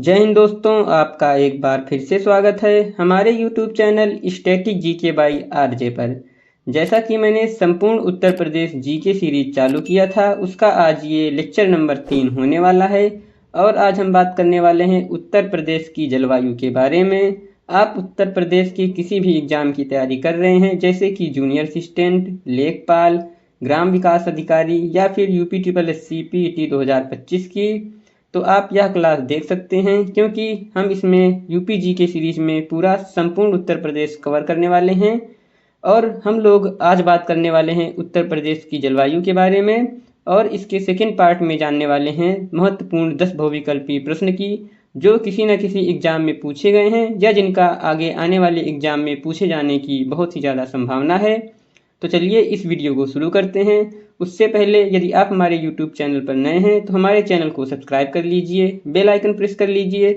जय हिंद दोस्तों, आपका एक बार फिर से स्वागत है हमारे YouTube channel static GK by RJ पर। जैसा कि मैंने संपूर्ण उत्तर प्रदेश जीके सीरीज चालू किया था, उसका आज ये लेक्चर नंबर 3 होने वाला है। और आज हम बात करने वाले हैं उत्तर प्रदेश की जलवायु के बारे में। आप उत्तर प्रदेश के किसी भी एग्जाम की तैयारी कर रहे हैं, जैसे कि जूनियर असिस्टेंट, लेखपाल, ग्राम विकास अधिकारी या फिर UPSSC PET 2025 की, तो आप यह क्लास देख सकते हैं, क्योंकि हम इसमें यूपीजी के सीरीज में पूरा संपूर्ण उत्तर प्रदेश कवर करने वाले हैं। और हम लोग आज बात करने वाले हैं उत्तर प्रदेश की जलवायु के बारे में, और इसके सेकंड पार्ट में जानने वाले हैं महत्वपूर्ण 10 बहुविकल्पी प्रश्न की, जो किसी न किसी एग्जाम में पूछे गए हैं या जिनका आगे आने वाले एग्जाम में पूछे जाने की बहुत ही ज़्यादा संभावना है। तो चलिए इस वीडियो को शुरू करते हैं। उससे पहले यदि आप हमारे YouTube चैनल पर नए हैं तो हमारे चैनल को सब्सक्राइब कर लीजिए, बेल आइकन प्रेस कर लीजिए,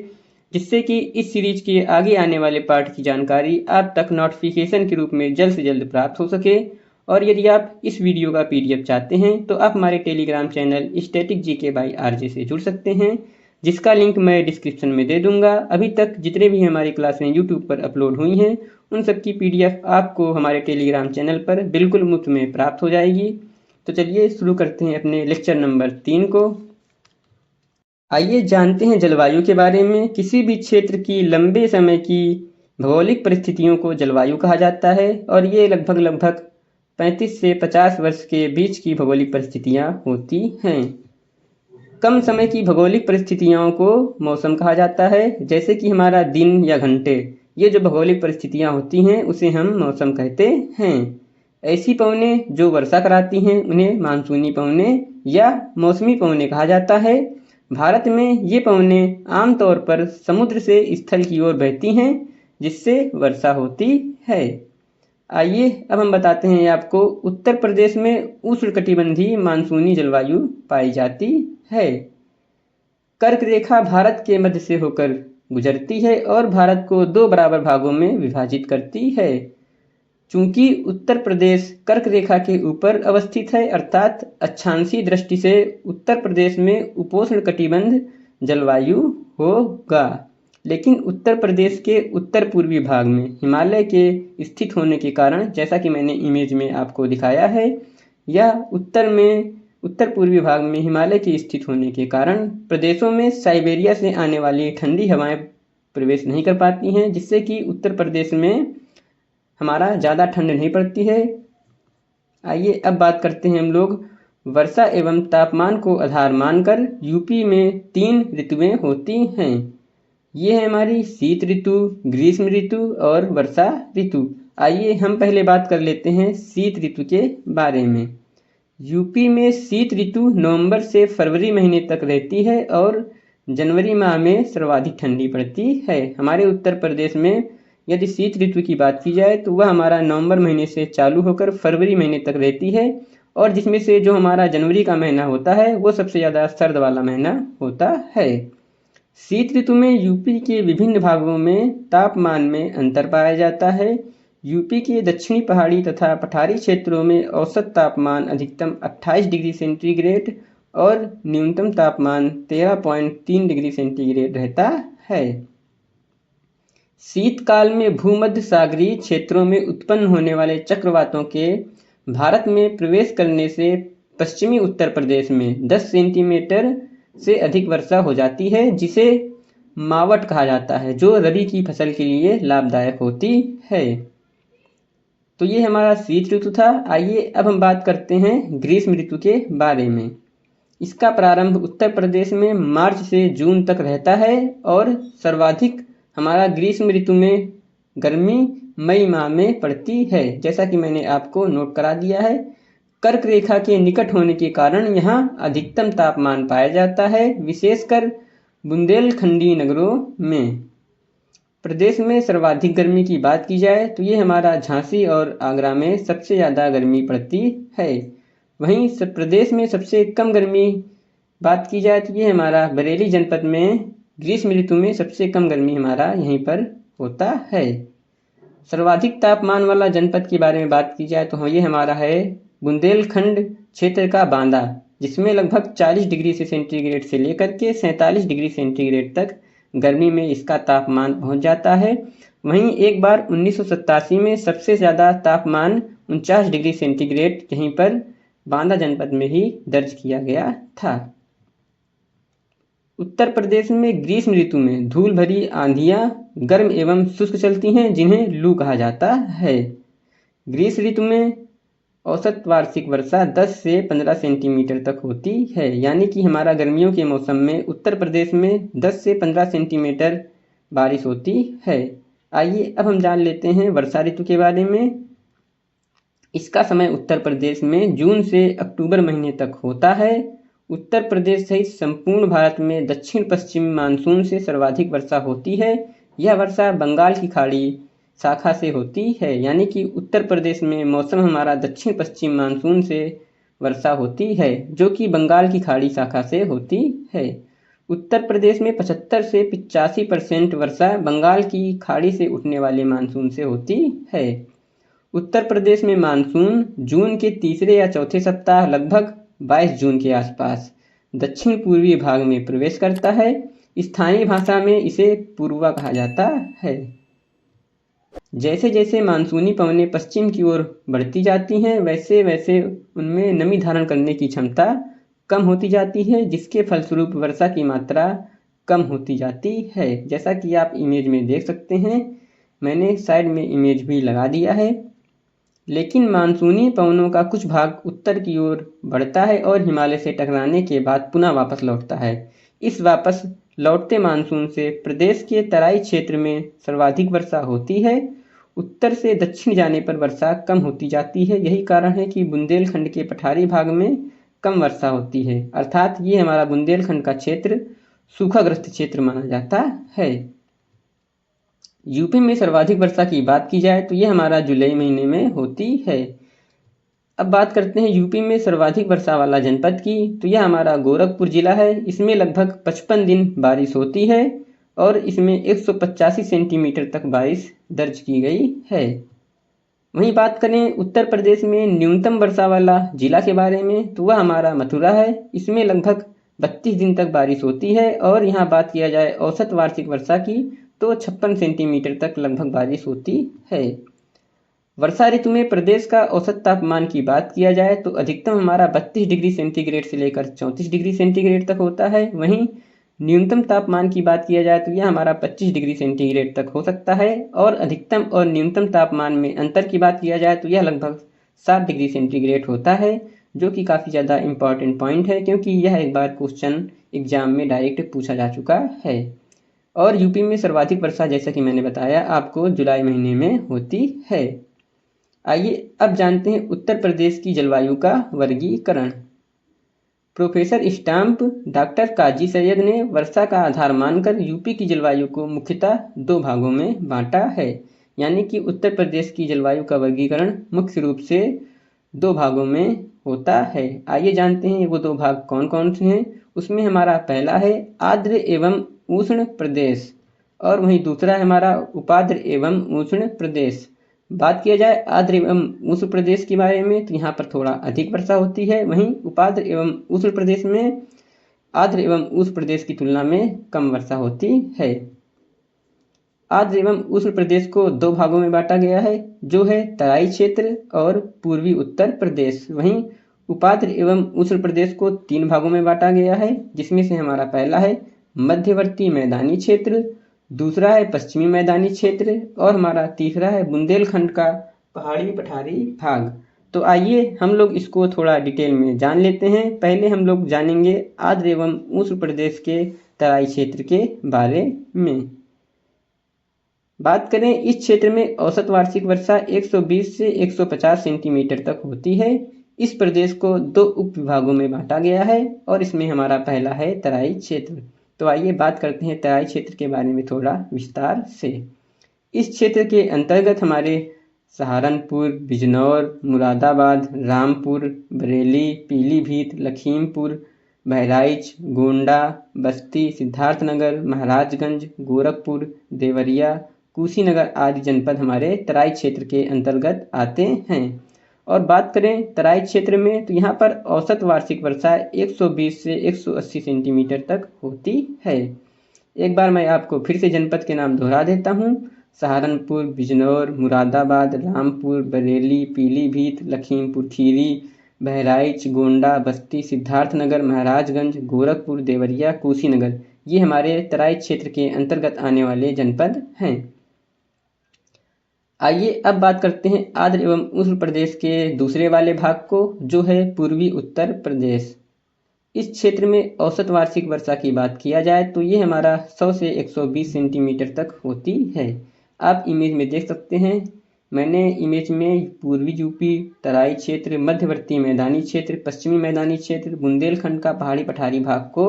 जिससे कि इस सीरीज के आगे आने वाले पार्ट की जानकारी आप तक नोटिफिकेशन के रूप में जल्द से जल्द प्राप्त हो सके। और यदि आप इस वीडियो का PDF चाहते हैं तो आप हमारे Telegram channel static GK by RJ से जुड़ सकते हैं, जिसका लिंक मैं डिस्क्रिप्शन में दे दूंगा। अभी तक जितने भी हमारी क्लासें यूट्यूब पर अपलोड हुई हैं, उन सब की PDF आपको हमारे टेलीग्राम चैनल पर बिल्कुल मुफ्त में प्राप्त हो जाएगी। तो चलिए शुरू करते हैं अपने लेक्चर नंबर 3 को। आइए जानते हैं जलवायु के बारे में। किसी भी क्षेत्र की लंबे समय की भौगोलिक परिस्थितियों को जलवायु कहा जाता है, और ये लगभग 35 से 50 वर्ष के बीच की भौगोलिक परिस्थितियाँ होती हैं। कम समय की भौगोलिक परिस्थितियों को मौसम कहा जाता है, जैसे कि हमारा दिन या घंटे। ये जो भौगोलिक परिस्थितियाँ होती हैं उसे हम मौसम कहते हैं। ऐसी पवनें जो वर्षा कराती हैं उन्हें मानसूनी पवनें या मौसमी पवनें कहा जाता है। भारत में ये पवनें आमतौर पर समुद्र से स्थल की ओर बहती हैं, जिससे वर्षा होती है। आइए अब हम बताते हैं आपको, उत्तर प्रदेश में उष्णकटिबंधीय मानसूनी जलवायु पाई जाती है। कर्क रेखा भारत के मध्य से होकर गुजरती है और भारत को 2 बराबर भागों में विभाजित करती है। चूंकि उत्तर प्रदेश कर्क रेखा के ऊपर अवस्थित है, अर्थात अक्षांशीय दृष्टि से उत्तर प्रदेश में उपोष्ण कटिबंध जलवायु होगा। लेकिन उत्तर प्रदेश के उत्तर पूर्वी भाग में हिमालय के स्थित होने के कारण, जैसा कि मैंने इमेज में आपको दिखाया है, या उत्तर पूर्वी भाग में हिमालय के स्थित होने के कारण प्रदेशों में साइबेरिया से आने वाली ठंडी हवाएं प्रवेश नहीं कर पाती हैं, जिससे कि उत्तर प्रदेश में हमारा ज़्यादा ठंड नहीं पड़ती है। आइए अब बात करते हैं हम लोग वर्षा एवं तापमान को आधार मानकर यूपी में 3 ऋतुएं होती हैं। ये है हमारी शीत ऋतु, ग्रीष्म ऋतु और वर्षा ऋतु। आइए हम पहले बात कर लेते हैं शीत ऋतु के बारे में। यूपी में शीत ऋतु नवंबर से फरवरी महीने तक रहती है और जनवरी माह में सर्वाधिक ठंडी पड़ती है। हमारे उत्तर प्रदेश में यदि शीत ऋतु की बात की जाए तो वह हमारा नवंबर महीने से चालू होकर फरवरी महीने तक रहती है, और जिसमें से जो हमारा जनवरी का महीना होता है वो सबसे ज़्यादा सर्द वाला महीना होता है। शीत ऋतु में यूपी के विभिन्न भागों में तापमान में अंतर पाया जाता है। यूपी के दक्षिणी पहाड़ी तथा पठारी क्षेत्रों में औसत तापमान अधिकतम 28 डिग्री सेंटीग्रेड और न्यूनतम तापमान 13.3 डिग्री सेंटीग्रेड रहता है। शीतकाल में भूमध्य सागरीय क्षेत्रों में उत्पन्न होने वाले चक्रवातों के भारत में प्रवेश करने से पश्चिमी उत्तर प्रदेश में 10 सेंटीमीटर से अधिक वर्षा हो जाती है, जिसे मावट कहा जाता है, जो रबी की फसल के लिए लाभदायक होती है। तो ये हमारा शीत ऋतु था। आइए अब हम बात करते हैं ग्रीष्म ऋतु के बारे में। इसका प्रारंभ उत्तर प्रदेश में मार्च से जून तक रहता है, और सर्वाधिक हमारा ग्रीष्म ऋतु में गर्मी मई माह में पड़ती है, जैसा कि मैंने आपको नोट करा दिया है। कर्क रेखा के निकट होने के कारण यहाँ अधिकतम तापमान पाया जाता है, विशेषकर बुंदेलखंडी नगरों में। प्रदेश में सर्वाधिक गर्मी की बात की जाए तो ये हमारा झांसी और आगरा में सबसे ज़्यादा गर्मी पड़ती है। वहीं प्रदेश में सबसे कम गर्मी बात की जाए तो ये हमारा बरेली जनपद में ग्रीष्म ऋतु में सबसे कम गर्मी हमारा यहीं पर होता है। सर्वाधिक तापमान वाला जनपद के बारे में बात की जाए तो ये हमारा है बुंदेलखंड क्षेत्र का बांदा, जिसमें लगभग 40 डिग्री से सेंटीग्रेड से लेकर के 47 डिग्री सेंटीग्रेड तक गर्मी में इसका तापमान पहुंच जाता है। वहीं एक बार 1987 में सबसे ज़्यादा तापमान 49 डिग्री सेंटीग्रेड यहीं पर बांदा जनपद में ही दर्ज किया गया था। उत्तर प्रदेश में ग्रीष्म ऋतु में धूल भरी आंधियां गर्म एवं शुष्क चलती हैं, जिन्हें लू कहा जाता है। ग्रीष्म ऋतु में औसत वार्षिक वर्षा 10 से 15 सेंटीमीटर तक होती है, यानी कि हमारा गर्मियों के मौसम में उत्तर प्रदेश में 10 से 15 सेंटीमीटर बारिश होती है। आइए अब हम जान लेते हैं वर्षा ऋतु के बारे में। इसका समय उत्तर प्रदेश में जून से अक्टूबर महीने तक होता है। उत्तर प्रदेश सहित संपूर्ण भारत में दक्षिण पश्चिमी मानसून से सर्वाधिक वर्षा होती है। यह वर्षा बंगाल की खाड़ी शाखा से होती है, यानी कि उत्तर प्रदेश में मौसम हमारा दक्षिण पश्चिम मानसून से वर्षा होती है, जो कि बंगाल की खाड़ी शाखा से होती है। उत्तर प्रदेश में 75 से 85% वर्षा बंगाल की खाड़ी से उठने वाले मानसून से होती है। उत्तर प्रदेश में मानसून जून के तीसरे या चौथे सप्ताह लगभग 22 जून के आसपास दक्षिण पूर्वी भाग में प्रवेश करता है। स्थानीय भाषा में इसे पूर्वा कहा जाता है। जैसे जैसे मानसूनी पवनें पश्चिम की ओर बढ़ती जाती हैं, वैसे वैसे उनमें नमी धारण करने की क्षमता कम होती जाती है, जिसके फलस्वरूप वर्षा की मात्रा कम होती जाती है। जैसा कि आप इमेज में देख सकते हैं, मैंने साइड में इमेज भी लगा दिया है। लेकिन मानसूनी पवनों का कुछ भाग उत्तर की ओर बढ़ता है और हिमालय से टकराने के बाद पुनः वापस लौटता है। इस वापस लौटते मानसून से प्रदेश के तराई क्षेत्र में सर्वाधिक वर्षा होती है। उत्तर से दक्षिण जाने पर वर्षा कम होती जाती है। यही कारण है कि बुंदेलखंड के पठारी भाग में कम वर्षा होती है, अर्थात ये हमारा बुंदेलखंड का क्षेत्र सूखाग्रस्त क्षेत्र माना जाता है। यूपी में सर्वाधिक वर्षा की बात की जाए तो यह हमारा जुलाई महीने में होती है। अब बात करते हैं यूपी में सर्वाधिक वर्षा वाला जनपद की, तो यह हमारा गोरखपुर जिला है। इसमें लगभग 55 दिन बारिश होती है और इसमें 185 सेंटीमीटर तक बारिश दर्ज की गई है। वहीं बात करें उत्तर प्रदेश में न्यूनतम वर्षा वाला जिला के बारे में, तो वह हमारा मथुरा है। इसमें लगभग 32 दिन तक बारिश होती है और यहाँ बात किया जाए औसत वार्षिक वर्षा की तो 56 सेंटीमीटर तक लगभग बारिश होती है। वर्षा ऋतु में प्रदेश का औसत तापमान की बात किया जाए तो अधिकतम हमारा 32 डिग्री सेंटीग्रेड से लेकर 34 डिग्री सेंटीग्रेड तक होता है। वहीं न्यूनतम तापमान की बात किया जाए तो यह हमारा 25 डिग्री सेंटीग्रेड तक हो सकता है और अधिकतम और न्यूनतम तापमान में अंतर की बात किया जाए तो यह लगभग 7 डिग्री सेंटीग्रेड होता है, जो कि काफ़ी ज़्यादा इम्पॉर्टेंट पॉइंट है, क्योंकि यह एक बार क्वेश्चन एग्जाम में डायरेक्ट पूछा जा चुका है। और यूपी में सर्वाधिक वर्षा, जैसा कि मैंने बताया आपको, जुलाई महीने में होती है। आइए अब जानते हैं उत्तर प्रदेश की जलवायु का वर्गीकरण। प्रोफेसर स्टाम्प डॉक्टर काजी सैयद ने वर्षा का आधार मानकर यूपी की जलवायु को मुख्यतः 2 भागों में बांटा है, यानी कि उत्तर प्रदेश की जलवायु का वर्गीकरण मुख्य रूप से 2 भागों में होता है। आइए जानते हैं वो 2 भाग कौन कौन से हैं। उसमें हमारा पहला है आर्द्र एवं उष्ण प्रदेश और वहीं दूसरा है हमारा उपाद्र एवं उष्ण प्रदेश। बात किया जाए आर्द्र एवं उष्ण प्रदेश के बारे में तो यहाँ पर थोड़ा अधिक वर्षा होती है, वहीं उपाद्र एवं उष्ण प्रदेश में आर्द्र एवं उष्ण प्रदेश की तुलना में कम वर्षा होती है। आर्द्र एवं उष्ण प्रदेश को 2 भागों में बांटा गया है, जो है तराई क्षेत्र और पूर्वी उत्तर प्रदेश। वहीं उपाद्र एवं उष्ण प्रदेश को 3 भागों में बांटा गया है, जिसमें से हमारा पहला है मध्यवर्ती मैदानी क्षेत्र, दूसरा है पश्चिमी मैदानी क्षेत्र और हमारा तीसरा है बुंदेलखंड का पहाड़ी पठारी भाग। तो आइए हम लोग इसको थोड़ा डिटेल में जान लेते हैं। पहले हम लोग जानेंगे आर्द्र एवं उष्ण प्रदेश के तराई क्षेत्र के बारे में। बात करें इस क्षेत्र में औसत वार्षिक वर्षा 120 से 150 सेंटीमीटर तक होती है। इस प्रदेश को 2 उप विभागों में बांटा गया है और इसमें हमारा पहला है तराई क्षेत्र। तो आइए बात करते हैं तराई क्षेत्र के बारे में थोड़ा विस्तार से। इस क्षेत्र के अंतर्गत हमारे सहारनपुर, बिजनौर, मुरादाबाद, रामपुर, बरेली, पीलीभीत, लखीमपुर, बहराइच, गोंडा, बस्ती, सिद्धार्थनगर, महाराजगंज, गोरखपुर, देवरिया, कुशीनगर आदि जनपद हमारे तराई क्षेत्र के अंतर्गत आते हैं। और बात करें तराई क्षेत्र में तो यहाँ पर औसत वार्षिक वर्षा 120 से 180 सेंटीमीटर तक होती है। एक बार मैं आपको फिर से जनपद के नाम दोहरा देता हूँ। सहारनपुर, बिजनौर, मुरादाबाद, रामपुर, बरेली, पीलीभीत, लखीमपुर खीरी, बहराइच, गोंडा, बस्ती, सिद्धार्थनगर, महाराजगंज, गोरखपुर, देवरिया, कुशीनगर, ये हमारे तराई क्षेत्र के अंतर्गत आने वाले जनपद हैं। आइए अब बात करते हैं आंध्र एवं उष्ण प्रदेश के दूसरे वाले भाग को, जो है पूर्वी उत्तर प्रदेश। इस क्षेत्र में औसत वार्षिक वर्षा की बात किया जाए तो ये हमारा 100 से 120 सेंटीमीटर तक होती है। आप इमेज में देख सकते हैं, मैंने इमेज में पूर्वी यूपी, तराई क्षेत्र, मध्यवर्ती मैदानी क्षेत्र, पश्चिमी मैदानी क्षेत्र, बुंदेलखंड का पहाड़ी पठारी भाग को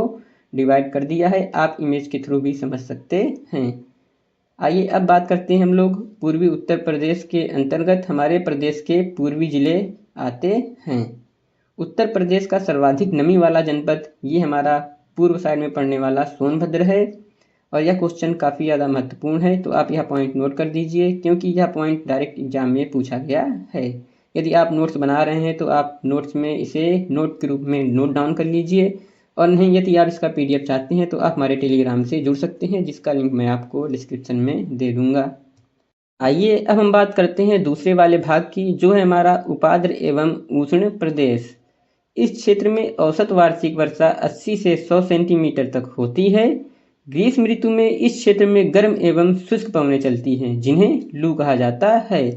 डिवाइड कर दिया है। आप इमेज के थ्रू भी समझ सकते हैं। आइए अब बात करते हैं हम लोग पूर्वी उत्तर प्रदेश के अंतर्गत हमारे प्रदेश के पूर्वी जिले आते हैं। उत्तर प्रदेश का सर्वाधिक नमी वाला जनपद ये हमारा पूर्व साइड में पड़ने वाला सोनभद्र है। और यह क्वेश्चन काफ़ी ज़्यादा महत्वपूर्ण है, तो आप यह पॉइंट नोट कर दीजिए, क्योंकि यह पॉइंट डायरेक्ट एग्जाम में पूछा गया है। यदि आप नोट्स बना रहे हैं तो आप नोट्स में इसे नोट के रूप में नोट डाउन कर लीजिए, और नहीं यदि आप इसका PDF चाहते हैं तो आप हमारे टेलीग्राम से जुड़ सकते हैं, जिसका लिंक मैं आपको डिस्क्रिप्शन में दे दूंगा। आइए अब हम बात करते हैं दूसरे वाले भाग की, जो है हमारा उपाद्र एवं उष्ण प्रदेश। इस क्षेत्र में औसत वार्षिक वर्षा 80 से 100 सेंटीमीटर तक होती है। ग्रीष्म ऋतु में इस क्षेत्र में गर्म एवं शुष्क पवनें चलती हैं, जिन्हें लू कहा जाता है।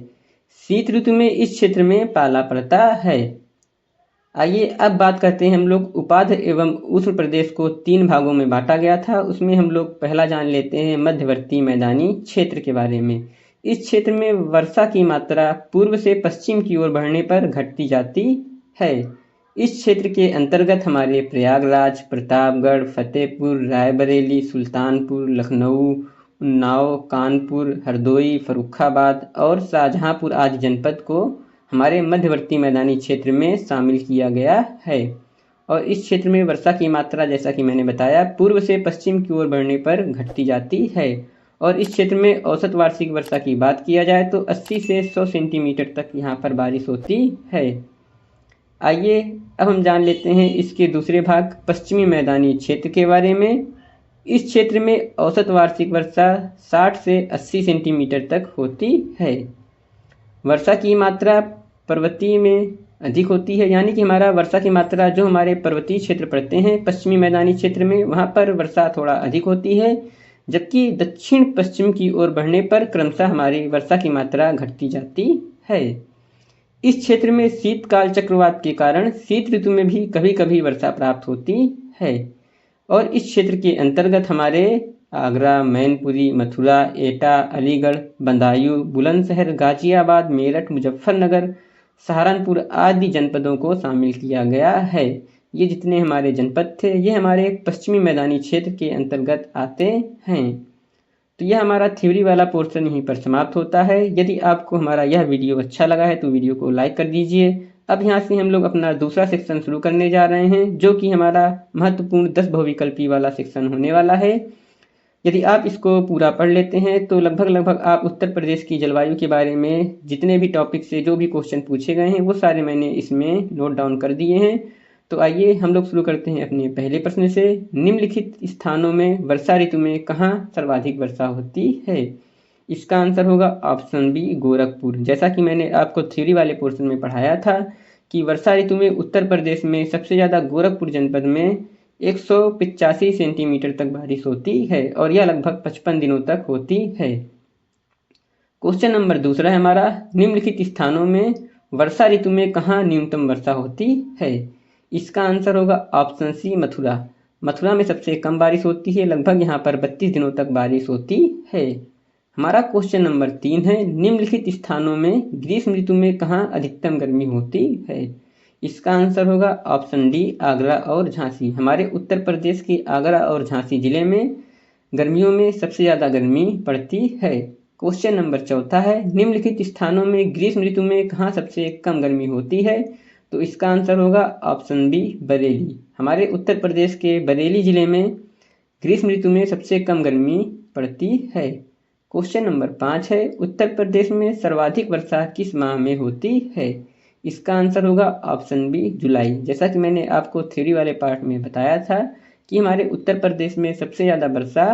शीत ऋतु में इस क्षेत्र में पाला पड़ता है। आइए अब बात करते हैं हम लोग उपाद्र एवं उष्ण प्रदेश को 3 भागों में बांटा गया था। उसमें हम लोग पहला जान लेते हैं मध्यवर्ती मैदानी क्षेत्र के बारे में। इस क्षेत्र में वर्षा की मात्रा पूर्व से पश्चिम की ओर बढ़ने पर घटती जाती है। इस क्षेत्र के अंतर्गत हमारे प्रयागराज, प्रतापगढ़, फतेहपुर, रायबरेली, सुल्तानपुर, लखनऊ, उन्नाव, कानपुर, हरदोई, फर्रुखाबाद और शाहजहांपुर आदि जनपद को हमारे मध्यवर्ती मैदानी क्षेत्र में शामिल किया गया है। और इस क्षेत्र में वर्षा की मात्रा, जैसा कि मैंने बताया, पूर्व से पश्चिम की ओर बढ़ने पर घटती जाती है। और इस क्षेत्र में औसत वार्षिक वर्षा की बात किया जाए तो 80 से 100 सेंटीमीटर तक यहाँ पर बारिश होती है। आइए अब हम जान लेते हैं इसके दूसरे भाग पश्चिमी मैदानी क्षेत्र के बारे में। इस क्षेत्र में औसत वार्षिक वर्षा 60 से 80 सेंटीमीटर तक होती है। वर्षा की मात्रा पर्वतीय में अधिक होती है, यानी कि हमारा वर्षा की मात्रा जो हमारे पर्वतीय क्षेत्र पड़ते हैं पश्चिमी मैदानी क्षेत्र में, वहाँ पर वर्षा थोड़ा अधिक होती है, जबकि दक्षिण पश्चिम की ओर बढ़ने पर क्रमशः हमारी वर्षा की मात्रा घटती जाती है। इस क्षेत्र में शीतकाल चक्रवात के कारण शीत ऋतु में भी कभी कभी वर्षा प्राप्त होती है। और इस क्षेत्र के अंतर्गत हमारे आगरा, मैनपुरी, मथुरा, एटा, अलीगढ़, बदायूं, बुलंदशहर, गाजियाबाद, मेरठ, मुजफ्फरनगर, सहारनपुर आदि जनपदों को शामिल किया गया है। ये जितने हमारे जनपद थे ये हमारे पश्चिमी मैदानी क्षेत्र के अंतर्गत आते हैं। तो यह हमारा थ्योरी वाला पोर्शन यहीं पर समाप्त होता है। यदि आपको हमारा यह वीडियो अच्छा लगा है तो वीडियो को लाइक कर दीजिए। अब यहाँ से हम लोग अपना दूसरा सेक्शन शुरू करने जा रहे हैं, जो कि हमारा महत्वपूर्ण 10 बहुविकल्पी वाला सेक्शन होने वाला है। यदि आप इसको पूरा पढ़ लेते हैं तो लगभग आप उत्तर प्रदेश की जलवायु के बारे में जितने भी टॉपिक से जो भी क्वेश्चन पूछे गए हैं वो सारे मैंने इसमें नोट डाउन कर दिए हैं। तो आइए हम लोग शुरू करते हैं अपने पहले प्रश्न से। निम्नलिखित स्थानों में वर्षा ऋतु में कहाँ सर्वाधिक वर्षा होती है? इसका आंसर होगा ऑप्शन बी, गोरखपुर। जैसा कि मैंने आपको थ्योरी वाले पोर्शन में पढ़ाया था कि वर्षा ऋतु में उत्तर प्रदेश में सबसे ज़्यादा गोरखपुर जनपद में 185 सेंटीमीटर तक बारिश होती है, और यह लगभग 55 दिनों तक होती है। क्वेश्चन नंबर दूसरा है हमारा, निम्नलिखित स्थानों में वर्षा ऋतु में कहाँ न्यूनतम वर्षा होती है? इसका आंसर होगा ऑप्शन सी, मथुरा। मथुरा में सबसे कम बारिश होती है, लगभग यहाँ पर 32 दिनों तक बारिश होती है। हमारा क्वेश्चन नंबर 3 है, निम्नलिखित स्थानों में ग्रीष्म ऋतु में कहाँ अधिकतम गर्मी होती है? इसका आंसर होगा ऑप्शन डी, आगरा और झांसी। हमारे उत्तर प्रदेश के आगरा और झांसी जिले में गर्मियों में सबसे ज़्यादा गर्मी पड़ती है। क्वेश्चन नंबर चौथा है, निम्नलिखित स्थानों में ग्रीष्म ऋतु में कहाँ सबसे कम गर्मी होती है? तो इसका आंसर होगा ऑप्शन बी, बरेली। हमारे उत्तर प्रदेश के बरेली जिले में ग्रीष्म ऋतु में सबसे कम गर्मी पड़ती है। क्वेश्चन नंबर 5 है, उत्तर प्रदेश में सर्वाधिक वर्षा किस माह में होती है? इसका आंसर होगा ऑप्शन बी, जुलाई। जैसा कि मैंने आपको थ्योरी वाले पार्ट में बताया था कि हमारे उत्तर प्रदेश में सबसे ज़्यादा वर्षा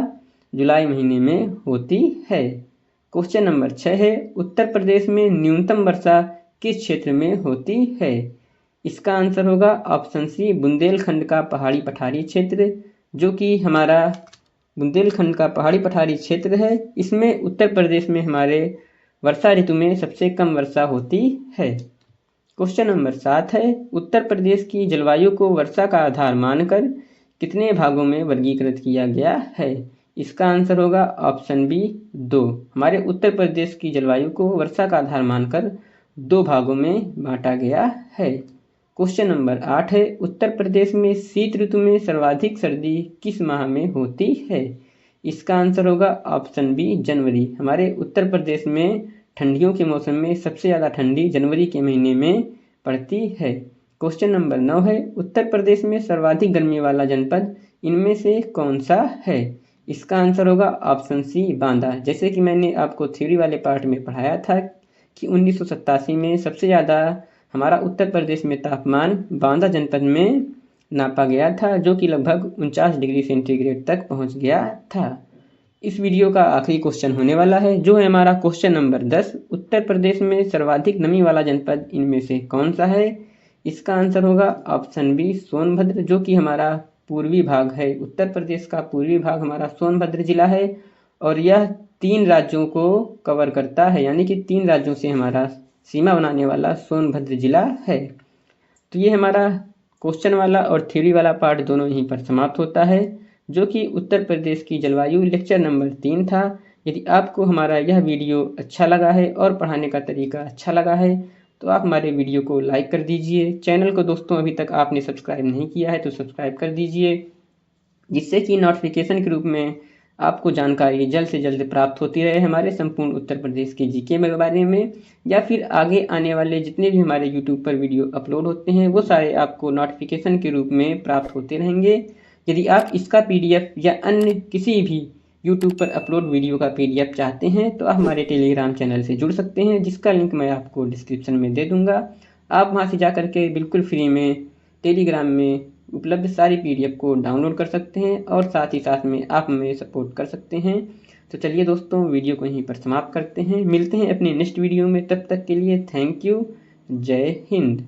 जुलाई महीने में होती है। क्वेश्चन नंबर 6 है, उत्तर प्रदेश में न्यूनतम वर्षा किस क्षेत्र में होती है? इसका आंसर होगा ऑप्शन सी, बुंदेलखंड का पहाड़ी पठारी क्षेत्र, जो कि हमारा बुंदेलखंड का पहाड़ी पठारी क्षेत्र है। इसमें उत्तर प्रदेश में हमारे वर्षा ऋतु में सबसे कम वर्षा होती है। क्वेश्चन नंबर 7 है, उत्तर प्रदेश की जलवायु को वर्षा का आधार मानकर कितने भागों में वर्गीकृत किया गया है? इसका आंसर होगा ऑप्शन बी, 2। हमारे उत्तर प्रदेश की जलवायु को वर्षा का आधार मानकर 2 भागों में बांटा गया है। क्वेश्चन नंबर 8 है, उत्तर प्रदेश में शीत ऋतु में सर्वाधिक सर्दी किस माह में होती है? इसका आंसर होगा ऑप्शन बी, जनवरी। हमारे उत्तर प्रदेश में ठंडियों के मौसम में सबसे ज़्यादा ठंडी जनवरी के महीने में पड़ती है। क्वेश्चन नंबर 9 है, उत्तर प्रदेश में सर्वाधिक गर्मी वाला जनपद इनमें से कौन सा है? इसका आंसर होगा ऑप्शन सी, बांदा। जैसे कि मैंने आपको थ्योरी वाले पार्ट में पढ़ाया था कि 1987 में सबसे ज़्यादा हमारा उत्तर प्रदेश में तापमान बांदा जनपद में नापा गया था, जो कि लगभग 49 डिग्री सेंटीग्रेड तक पहुंच गया था। इस वीडियो का आखिरी क्वेश्चन होने वाला है, जो है हमारा क्वेश्चन नंबर 10। उत्तर प्रदेश में सर्वाधिक नमी वाला जनपद इनमें से कौन सा है? इसका आंसर होगा ऑप्शन बी, सोनभद्र, जो कि हमारा पूर्वी भाग है। उत्तर प्रदेश का पूर्वी भाग हमारा सोनभद्र जिला है और यह 3 राज्यों को कवर करता है, यानी कि 3 राज्यों से हमारा सीमा बनाने वाला सोनभद्र जिला है। तो ये हमारा क्वेश्चन वाला और थ्योरी वाला पार्ट दोनों यहीं पर समाप्त होता है, जो कि उत्तर प्रदेश की जलवायु लेक्चर नंबर 3 था। यदि आपको हमारा यह वीडियो अच्छा लगा है और पढ़ाने का तरीका अच्छा लगा है तो आप हमारे वीडियो को लाइक कर दीजिए। चैनल को दोस्तों अभी तक आपने सब्सक्राइब नहीं किया है तो सब्सक्राइब कर दीजिए, जिससे कि नोटिफिकेशन के रूप में आपको जानकारी जल्द से जल्द प्राप्त होती रहे हमारे संपूर्ण उत्तर प्रदेश के जीके के बारे में, या फिर आगे आने वाले जितने भी हमारे यूट्यूब पर वीडियो अपलोड होते हैं वो सारे आपको नोटिफिकेशन के रूप में प्राप्त होते रहेंगे। यदि आप इसका PDF या अन्य किसी भी यूट्यूब पर अपलोड वीडियो का PDF चाहते हैं तो आप हमारे टेलीग्राम चैनल से जुड़ सकते हैं, जिसका लिंक मैं आपको डिस्क्रिप्शन में दे दूंगा। आप वहां से जा करके बिल्कुल फ्री में टेलीग्राम में उपलब्ध सारी PDF को डाउनलोड कर सकते हैं और साथ ही साथ में आप हमें सपोर्ट कर सकते हैं। तो चलिए दोस्तों, वीडियो को यहीं पर समाप्त करते हैं। मिलते हैं अपने नेक्स्ट वीडियो में, तब तक के लिए थैंक यू। जय हिंद।